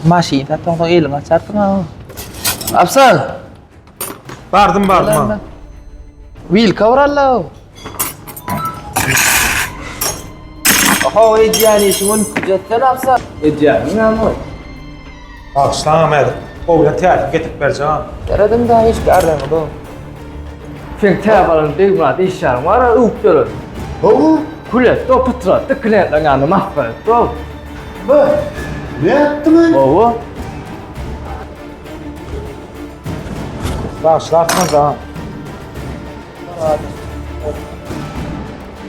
Maşina toňda elin açardyň ha. Afsal. Bardım ha. Wilka baralla. Aha, ejjani şumun kujetden afsal. Ejjani näme? Bağışlamadı. Oğlan tiyatro getip vereceğim. Yaradım da hiç gardım da. Sen tabalan degmat işarım var, ukdur. Oğlum, Kulet to putra, tıklet langanı mahvet to. ne yaptın? Owo. Bağışlarsınız ha.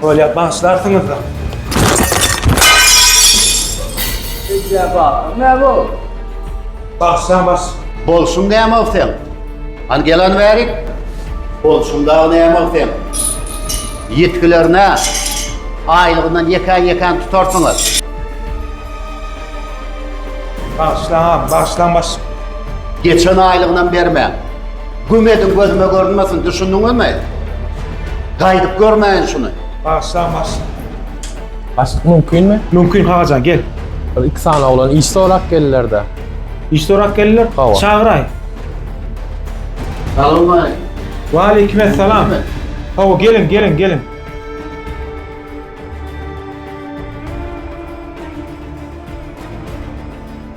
Öyle bağışlarsınız da. Ejjaba, ne bu? Bağışlamaz. Bolsun näme öpsen? Hani gelen verik. Bolsun da näme öpsen? Yetkilerine aylığından yekan tutarsınız. Bağışlanmaz. Geçen aylığından berme. Gümedin gözüme görünmesin, düşündünüz mü? Gaydıp görmeyin şunu. Bağışlanmaz. Başlık mümkün mü? Mümkün Hakan gel. İki saniye olan işte olarak gelirler de. İşte olarak gelirler. Hava. Çağırayım. Alınmayın. Ve aleykümselam. Hava gelin.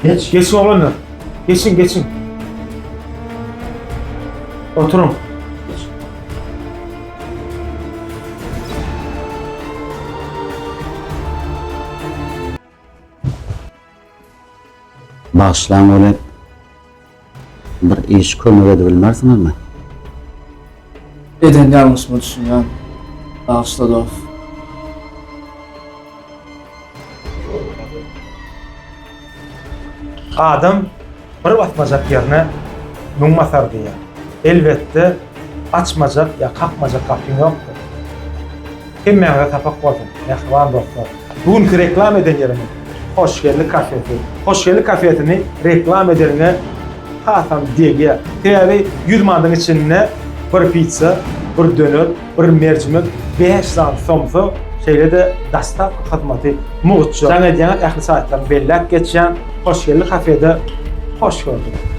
Geçin oğlanlar. Geçin. Oturun. Bağışlan öyle bir iş kömür edebilmersiniz mi? Eden yanlış mı düşünýän? Bağışladı. Adam bir batmacak yerine nummasar diye. Elbette açmacak ya kapmacak kapın yoktur. Hemmeye tapak olsun. Mehriban dostlar. Bugünkü reklam eden yerine Hoşgörlü Kafesi. Hoşgörlü Kafesi'ni reklam ederine Hasan Dege. Teori 100 manatın içinde bir pizza, bir döner, bir mercimek, 5 somsa şeyle de dastak hizmeti muğutçu. Sana diyen ehli saatlerin bellak geçen Hoşgörlü Kafede hoş gördük.